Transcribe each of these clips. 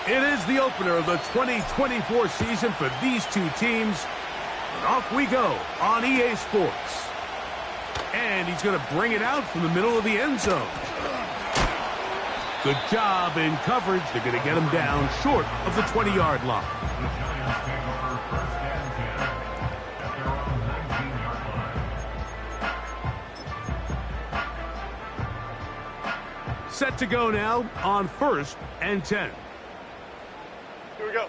It is the opener of the 2024 season for these two teams. And off we go on EA Sports. And he's going to bring it out from the middle of the end zone. Good job in coverage. They're going to get him down short of the 20-yard line. Set to go now on 1st and 10. Here we go.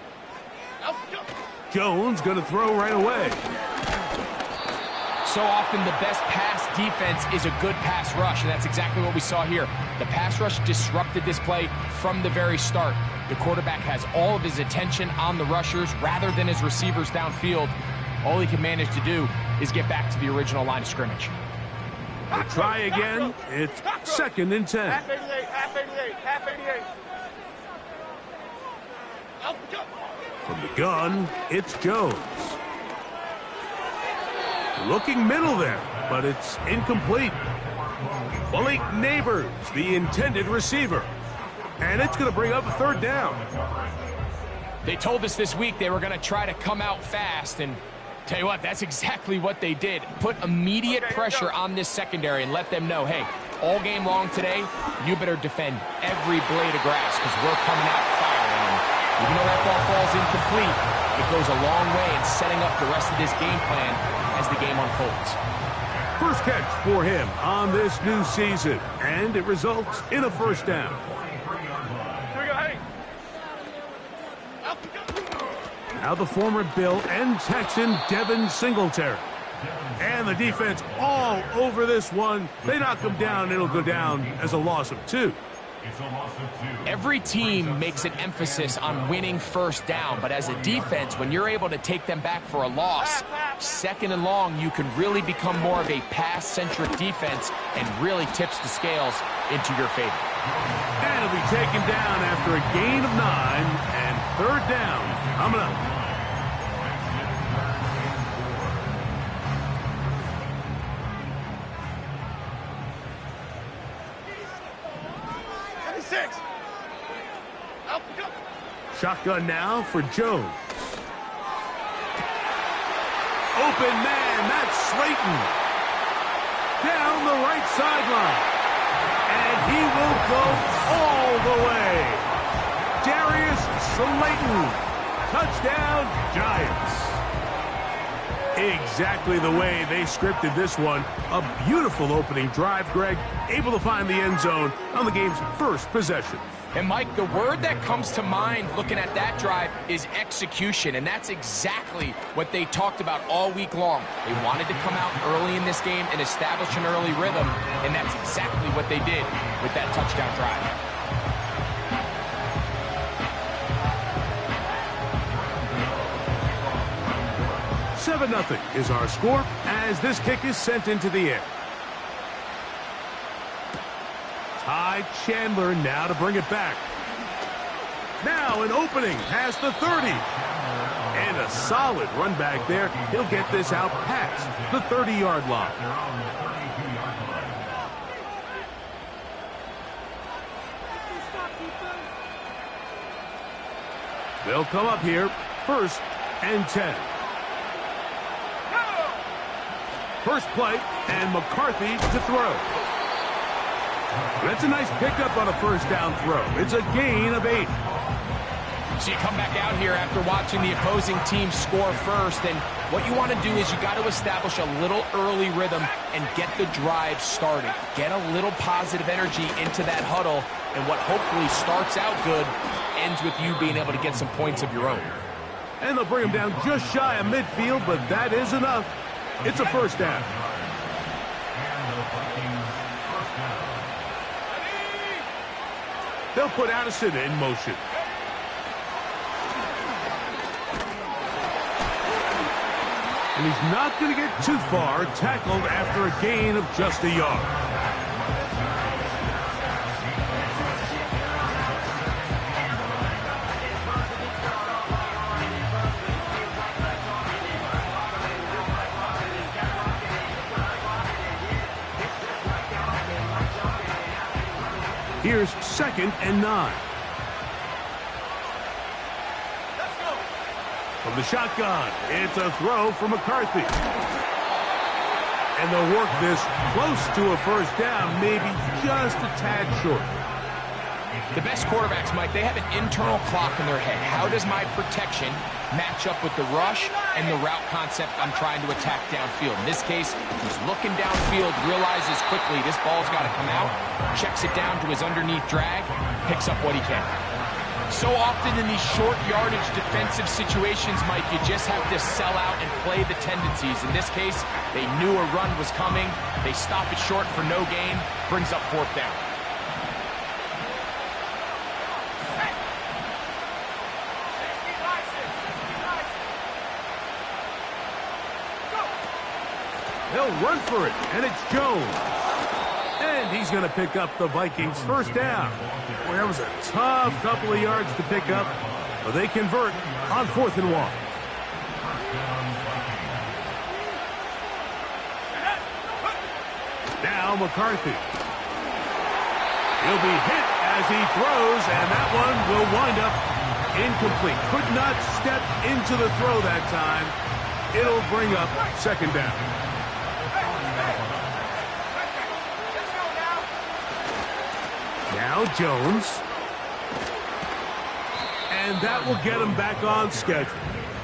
Jones going to throw right away. So often the best pass defense is a good pass rush, and that's exactly what we saw here. The pass rush disrupted this play from the very start. The quarterback has all of his attention on the rushers rather than his receivers downfield. All he can manage to do is get back to the original line of scrimmage. We'll try again. It's 2nd and 10. Half 88, half 88, half 88. From the gun, it's Jones. Looking middle there, but it's incomplete. Malik Neighbors, the intended receiver. And it's going to bring up a 3rd down. They told us this week they were going to try to come out fast, and tell you what, that's exactly what they did. Put immediate pressure on this secondary and let them know, hey, all game long today, you better defend every blade of grass because we're coming out firing. Even though that ball falls incomplete, it goes a long way in setting up the rest of this game plan as the game unfolds. First catch for him on this new season, and it results in a 1st down. Here we go, hey. Now the former Bill and Texan Devin Singletary. And the defense all over this one. They knock him down, it'll go down as a loss of 2. Every team makes an emphasis on winning 1st down, but as a defense, when you're able to take them back for a loss, 2nd and long, you can really become more of a pass-centric defense and really tips the scales into your favor. And it'll be taken down after a gain of 9 and 3rd down coming up. Shotgun now for Jones. Open man, that's Slayton. Down the right sideline. And he will go all the way. Darius Slayton. Touchdown, Giants. Exactly the way they scripted this one. A beautiful opening drive, Greg. Able to find the end zone on the game's 1st possession. And, Mike, the word that comes to mind looking at that drive is execution, and that's exactly what they talked about all week long. They wanted to come out early in this game and establish an early rhythm, and that's exactly what they did with that touchdown drive. $7-0 is our score as this kick is sent into the air. Ty Chandler now to bring it back. Now an opening past the 30. And a solid run back there. He'll get this out past the 30-yard line. They'll come up here, 1st and 10. First play, and McCarthy to throw. That's a nice pickup on a 1st down throw. It's a gain of 8. So you come back out here after watching the opposing team score first, and what you want to do is you got to establish a little early rhythm and get the drive started. Get a little positive energy into that huddle, and what hopefully starts out good ends with you being able to get some points of your own. And they'll bring him down just shy of midfield, but that is enough. It's a 1st down. They'll put Addison in motion. And he's not going to get too far, tackled after a gain of just a yard. Here's 2nd and 9. the shotgun. It's a throw for McCarthy. And they'll work this close to a first down, maybe just a tad short. The best quarterbacks, Mike, they have an internal clock in their head. How does my protection match up with the rush and the route concept I'm trying to attack downfield? In this case, he's looking downfield, realizes quickly this ball's got to come out, checks it down to his underneath drag, picks up what he can. So often in these short yardage defensive situations, Mike, you just have to sell out and play the tendencies. In this case, they knew a run was coming. They stop it short for no gain, brings up fourth down. They'll run for it, and it's Jones. And he's going to pick up the Vikings' first down. Boy, that was a tough couple of yards to pick up, but they convert on 4th and 1. Now McCarthy. He'll be hit as he throws, and that one will wind up incomplete. Could not step into the throw that time. It'll bring up 2nd down. Now Jones. And that will get him back on schedule.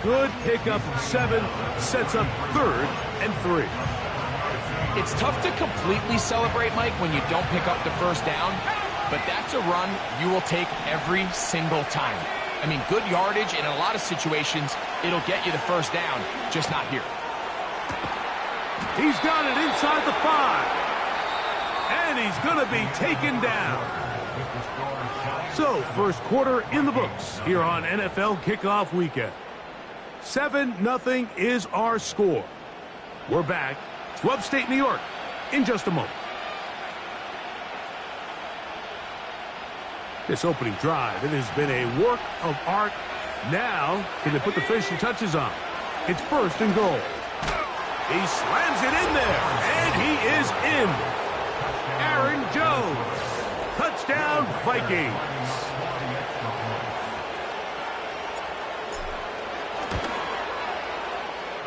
Good pickup of 7, sets up 3rd and 3. It's tough to completely celebrate, Mike, when you don't pick up the first down, but that's a run you will take every single time. I mean, good yardage, and in a lot of situations, it'll get you the first down, just not here. He's got it inside the 5. And he's going to be taken down. So, first quarter in the books here on NFL Kickoff Weekend. 7-0 is our score. We're back to upstate New York in just a moment. This opening drive, it has been a work of art. Now, can they put the finishing touches on? It's 1st and goal. He slams it in there, and he is in. Aaron Jones. Touchdown, Vikings.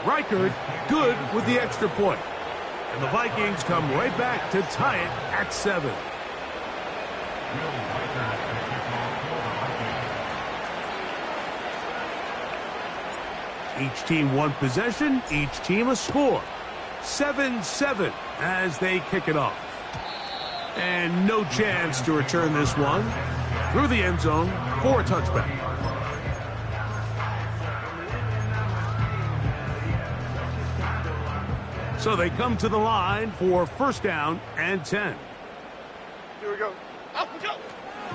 Reichard good with the extra point. And the Vikings come right back to tie it at 7. Each team one possession, each team a score. 7-7 as they kick it off. And no chance to return this one through the end zone for a touchback. So they come to the line for 1st down and 10. Here we go. Up we go.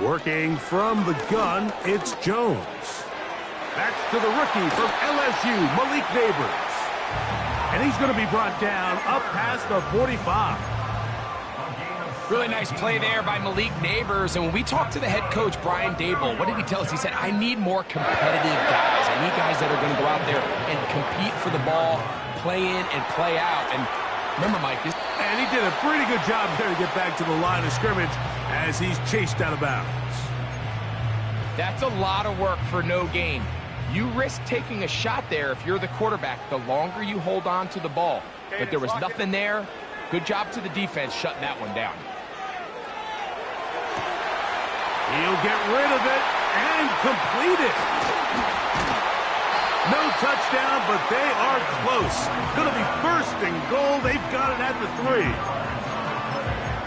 Working from the gun, it's Jones. Back to the rookie from LSU, Malik Neighbors. And he's going to be brought down up past the 45. Really nice play there by Malik Neighbors. And when we talked to the head coach, Brian Dable, what did he tell us? He said, I need more competitive guys. I need guys that are going to go out there and compete for the ball, play in and play out. And remember, Mike, and he did a pretty good job there to get back to the line of scrimmage as he's chased out of bounds. That's a lot of work for no gain. You risk taking a shot there if you're the quarterback the longer you hold on to the ball. But there was nothing there. Good job to the defense shutting that one down. He'll get rid of it and complete it. No touchdown, but they are close. Going to be 1st and goal. They've got it at the 3.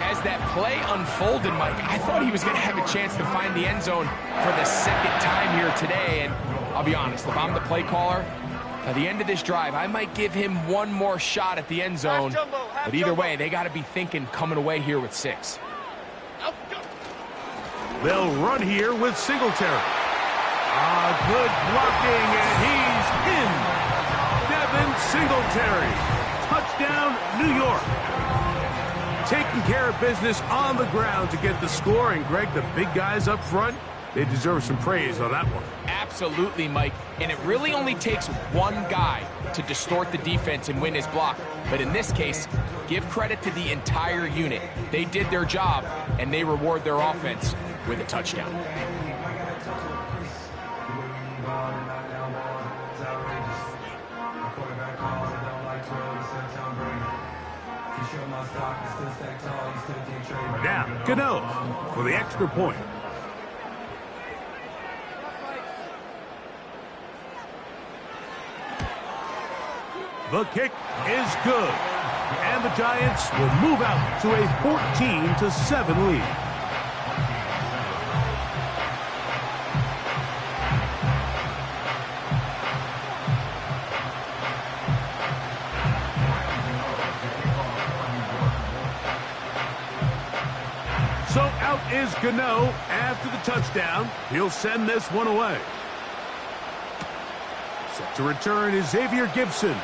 As that play unfolded, Mike, I thought he was going to have a chance to find the end zone for the 2nd time here today. And I'll be honest, if I'm the play caller, at the end of this drive, I might give him one more shot at the end zone. But either way, they got to be thinking coming away here with 6. They'll run here with Singletary. Good blocking, and he's in. Devin Singletary. Touchdown, New York. Taking care of business on the ground to get the score. And, Greg, the big guys up front, they deserve some praise on that one. Absolutely, Mike. And it really only takes one guy to distort the defense and win his block. But in this case, give credit to the entire unit. They did their job, and they reward their offense with a touchdown. Now, Gano for the extra point. The kick is good. And the Giants will move out to a 14-7 lead. So out is Gano after the touchdown. He'll send this one away. Set to return is Xavier Gibson.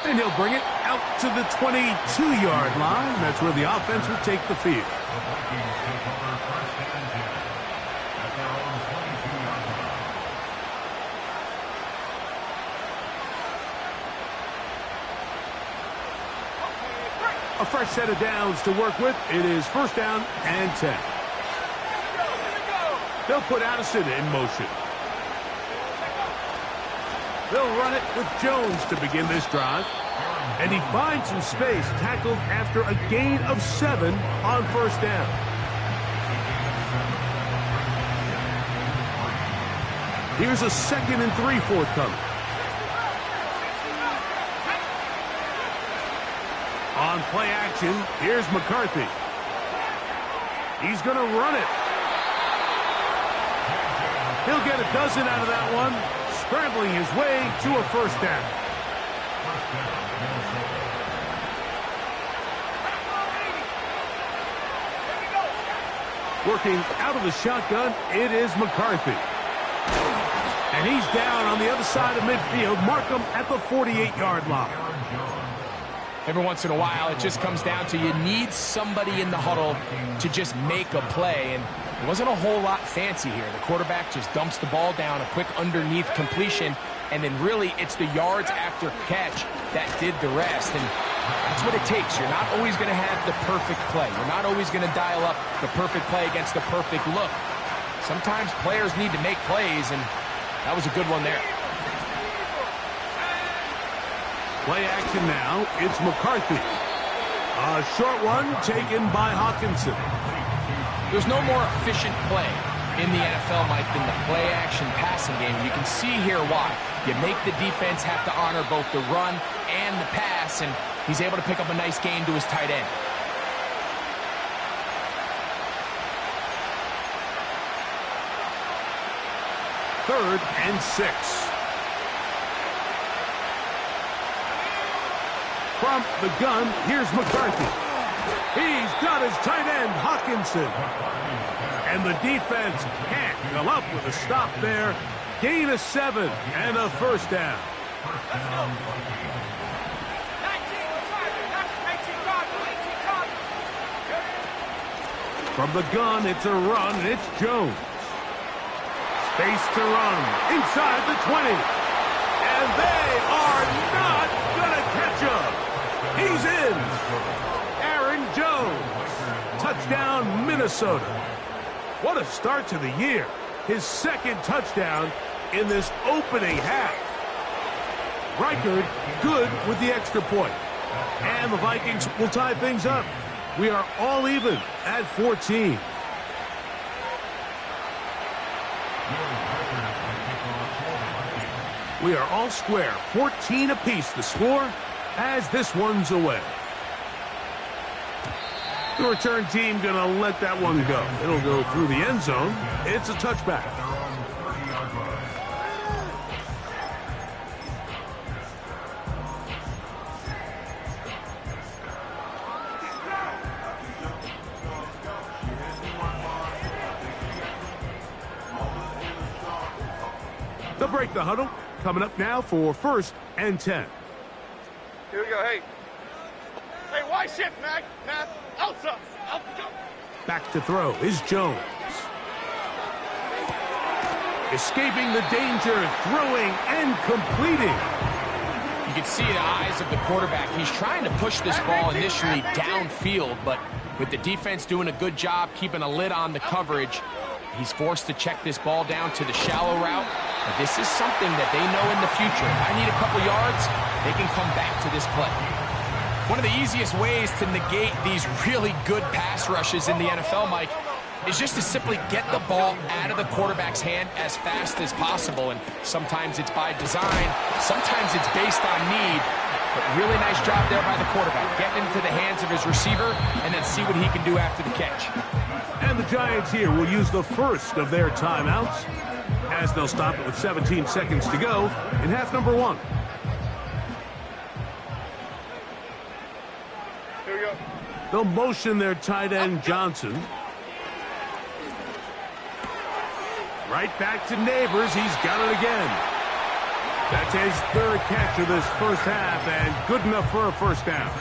And he'll bring it out to the 22-yard line. That's where the offense will take the field. A fresh set of downs to work with. It is first down and 10. They'll put Addison in motion. They'll run it with Jones to begin this drive. And he finds some space, tackled after a gain of 7 on first down. Here's a 2nd and 3 forthcoming. On play action, here's McCarthy. He's going to run it. He'll get a dozen out of that one, scrambling his way to a first down. Working out of the shotgun, it is McCarthy. And he's down on the other side of midfield. Mark him at the 48-yard line. Every once in a while, it just comes down to you need somebody in the huddle to just make a play. And it wasn't a whole lot fancy here. The quarterback just dumps the ball down, a quick underneath completion, and then really it's the yards after catch that did the rest. And that's what it takes. You're not always going to have the perfect play. You're not always going to dial up the perfect play against the perfect look. Sometimes players need to make plays, and that was a good one there. Play action now. It's McCarthy. A short one taken by Hawkinson. There's no more efficient play in the NFL, Mike, than the play-action passing game. You can see here why. You make the defense have to honor both the run and the pass, and he's able to pick up a nice gain to his tight end. Third and 6. From the gun, here's McCarthy. He's got his tight end, Hawkinson. And the defense can't come up with a stop there. Gain of 7 and a first down. From the gun, it's a run, and it's Jones. Space to run inside the 20. And they are not going to catch him. He's in. Aaron Jones. Touchdown, Minnesota. What a start to the year. His second touchdown in this opening half. Reichard good with the extra point. And the Vikings will tie things up. We are all even at 14. We are all square, 14 apiece the score as this one's away. The return team going to let that one go. It'll go through the end zone. It's a touchback. They'll break the huddle. Coming up now for first and 10. Here we go, hey. Hey, why shift, Mac? Mac, outside. Back to throw is Jones. Escaping the danger, throwing and completing. You can see the eyes of the quarterback. He's trying to push this ball initially downfield, but with the defense doing a good job keeping a lid on the coverage, he's forced to check this ball down to the shallow route. But this is something that they know in the future. If I need a couple yards, they can come back to this play. One of the easiest ways to negate these really good pass rushes in the NFL, Mike, is just to simply get the ball out of the quarterback's hand as fast as possible. And sometimes it's by design, sometimes it's based on need. But really nice job there by the quarterback, getting into the hands of his receiver and then see what he can do after the catch. And the Giants here will use the first of their timeouts, as they'll stop it with 17 seconds to go in half number 1. Here we go. They'll motion their tight end, Johnson. Right back to Neighbors. He's got it again. That's his third catch of this first half, and good enough for a first down.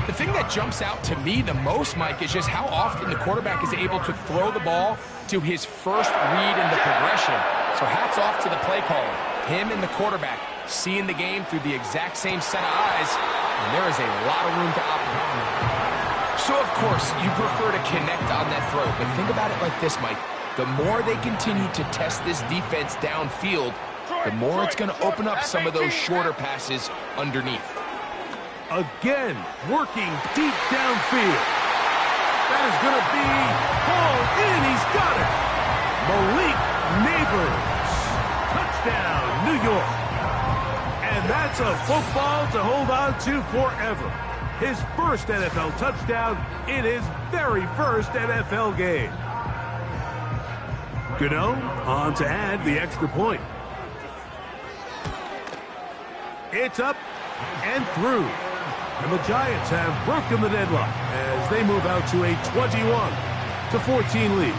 The thing that jumps out to me the most, Mike, is just how often the quarterback is able to throw the ball to his first read in the progression. So hats off to the play caller. Him and the quarterback seeing the game through the exact same set of eyes, and there is a lot of room to operate. So, of course, you prefer to connect on that throw, but think about it like this, Mike. The more they continue to test this defense downfield, the more it's going to open up some of those shorter passes underneath. Again, working deep downfield. That is going to be hauled in. He's got it. Malik Neighbors. Touchdown, New York. And that's a football to hold on to forever. His first NFL touchdown in his very first NFL game. Gano on to add the extra point. It's up and through. And the Giants have broken the deadlock as they move out to a 21-14 lead.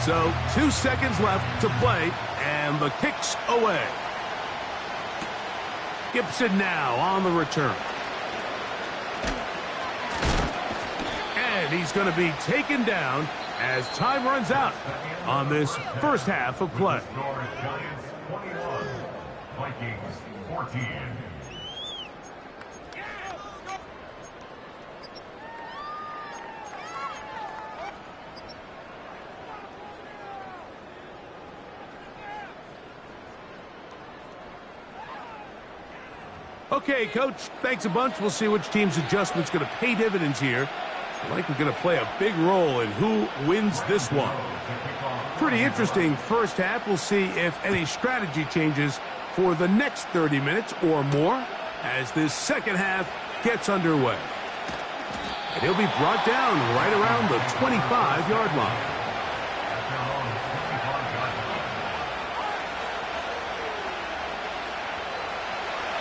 So 2 seconds left to play, and the kick's away. Gibson now on the return. And he's going to be taken down as time runs out on this first half of play. Giants 21, Vikings 14. Okay, Coach, thanks a bunch. We'll see which team's adjustment's going to pay dividends here. Likely going to play a big role in who wins this one. Pretty interesting first half. We'll see if any strategy changes for the next 30 minutes or more as this second half gets underway. And he'll be brought down right around the 25-yard line.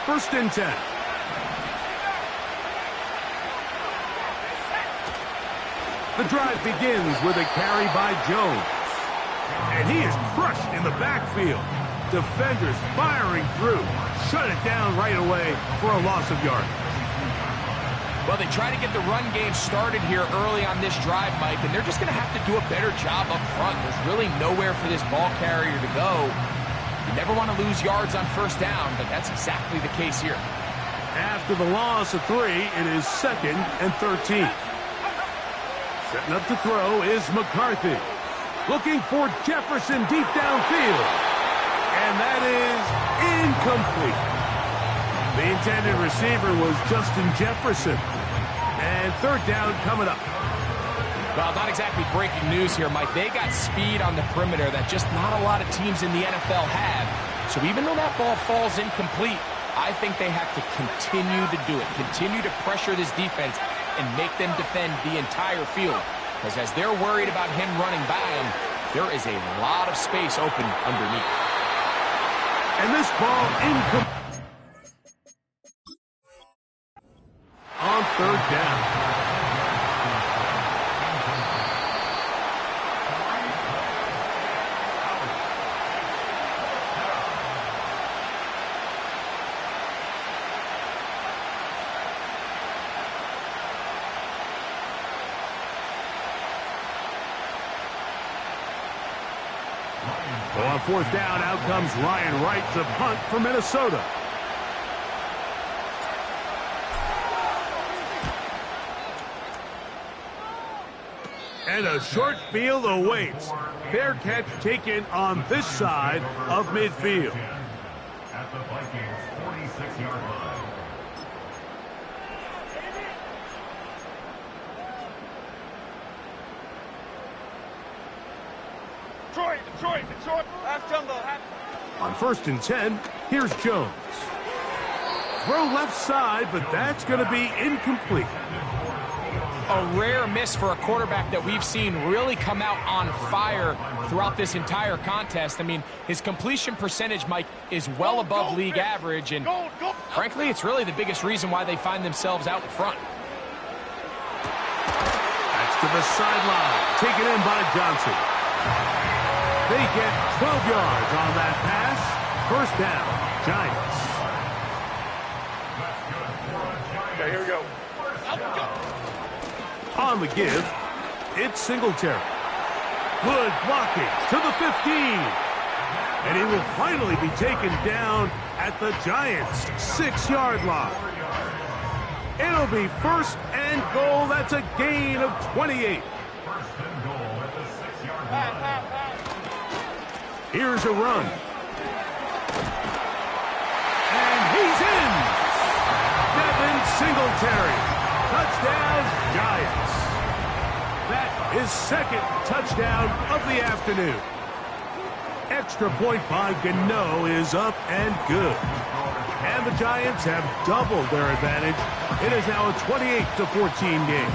First and 10. The drive begins with a carry by Jones. And he is crushed in the backfield. Defenders firing through. Shut it down right away for a loss of yardage. Well, they try to get the run game started here early on this drive, Mike, and they're just going to have to do a better job up front. There's really nowhere for this ball carrier to go. You never want to lose yards on first down, but that's exactly the case here. After the loss of 3, it is 2nd and 13. Setting up to throw is McCarthy. Looking for Jefferson deep downfield. And that is incomplete. The intended receiver was Justin Jefferson. And third down coming up. Well, not exactly breaking news here, Mike. They got speed on the perimeter that just not a lot of teams in the NFL have. So even though that ball falls incomplete, I think they have to continue to do it. Continue to pressure this defense and make them defend the entire field. Because as they're worried about him running by them, there is a lot of space open underneath. And this ball incomplete. On third down. Well, on fourth down, out comes Ryan Wright to punt for Minnesota. And a short field awaits. Fair catch taken on this side of midfield. At the Vikings 46-yard line. Detroit, half jumbo, half. On 1st and 10, here's Jones. Throw left side, but that's going to be incomplete. A rare miss for a quarterback that we've seen really come out on fire throughout this entire contest. I mean, his completion percentage, Mike, is well above league average, and frankly, it's really the biggest reason why they find themselves out in front. That's to the sideline, taken in by Johnson. They get 12 yards on that pass. First down, Giants. Okay, here we go. On the give, it's Singletary. Good blocking to the 15. And he will finally be taken down at the Giants' 6-yard line. It'll be 1st and goal. That's a gain of 28. First and goal at the 6-yard line. Here's a run. And he's in. Devin Singletary. Touchdown, Giants. That is 2nd touchdown of the afternoon. Extra point by Gano is up and good. And the Giants have doubled their advantage. It is now a 28-14 game.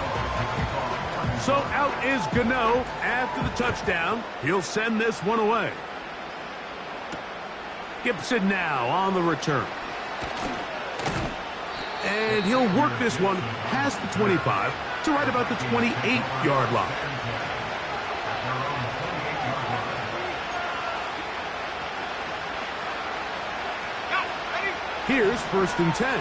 So out is Gano after the touchdown. He'll send this one away. Gibson now on the return. And he'll work this one past the 25 to right about the 28-yard line. Here's 1st and 10.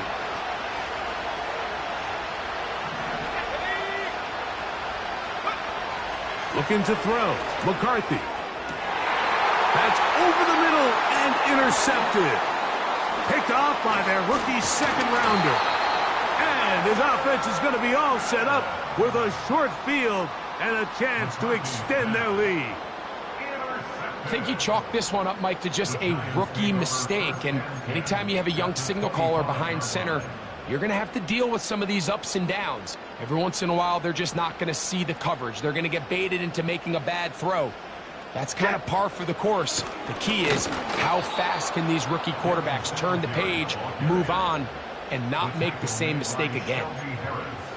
Looking to throw. McCarthy. That's over the middle and intercepted. Picked off by their rookie 2nd-rounder. And his offense is going to be all set up with a short field and a chance to extend their lead. I think you chalk this one up, Mike, to just a rookie mistake. And anytime you have a young signal caller behind center, you're going to have to deal with some of these ups and downs. Every once in a while, they're just not going to see the coverage. They're going to get baited into making a bad throw. That's kind of par for the course. The key is how fast can these rookie quarterbacks turn the page, move on, and not make the same mistake again.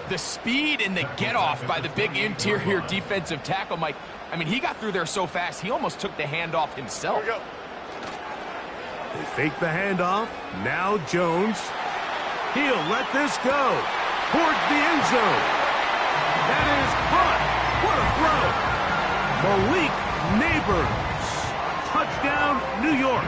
The speed and the get-off by the big interior defensive tackle, Mike. I mean, he got through there so fast, he almost took the handoff himself. They fake the handoff. Now Jones. He'll let this go towards the end zone. That is caught. What a throw. Malik Neighbors. Touchdown, New York.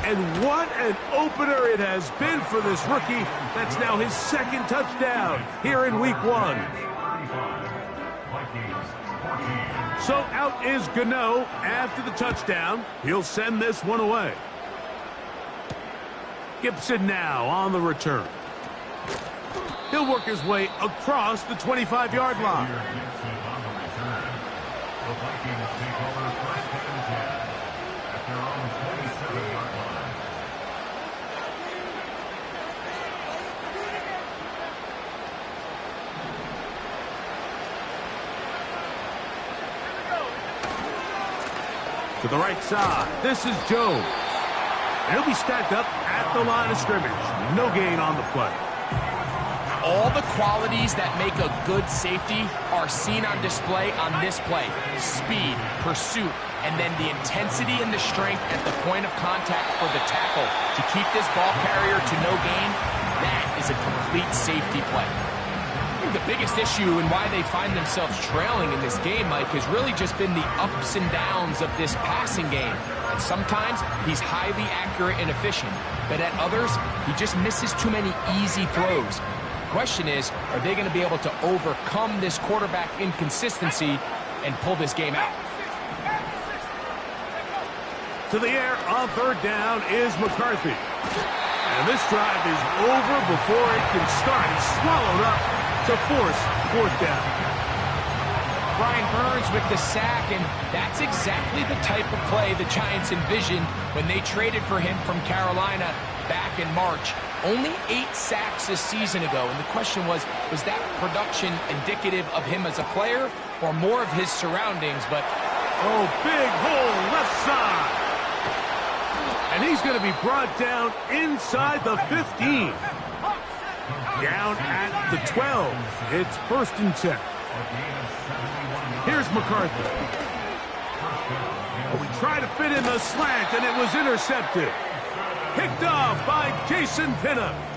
And what an opener it has been for this rookie. That's now his 2nd touchdown here in week 1. So out is Gano after the touchdown. He'll send this one away. Gibson now on the return. He'll work his way across the 25-yard line. The Vikings take over 1st and 10 at their own 27-yard line. To the right side, this is Jones. And he'll be stacked up at the line of scrimmage. No gain on the play. All the qualities that make a good safety are seen on display on this play. Speed, pursuit, and then the intensity and the strength at the point of contact for the tackle to keep this ball carrier to no gain. That is a complete safety play. I think the biggest issue and why they find themselves trailing in this game, Mike, has really just been the ups and downs of this passing game. And sometimes he's highly accurate and efficient, but at others, he just misses too many easy throws. The question is, are they going to be able to overcome this quarterback inconsistency and pull this game out? To the air on 3rd down is McCarthy. And this drive is over before it can start. It's swallowed up to force 4th down. Brian Burns with the sack, and that's exactly the type of play the Giants envisioned when they traded for him from Carolina back in March. Only 8 sacks a season ago, and the question was that production indicative of him as a player or more of his surroundings? But Oh, big hole left side. And he's going to be brought down inside the 15. Down at the 12. It's 1st and 10. Here's McCarthy. Oh, we tried to fit in the slant, and it was intercepted. Picked off by Jason Pinnock.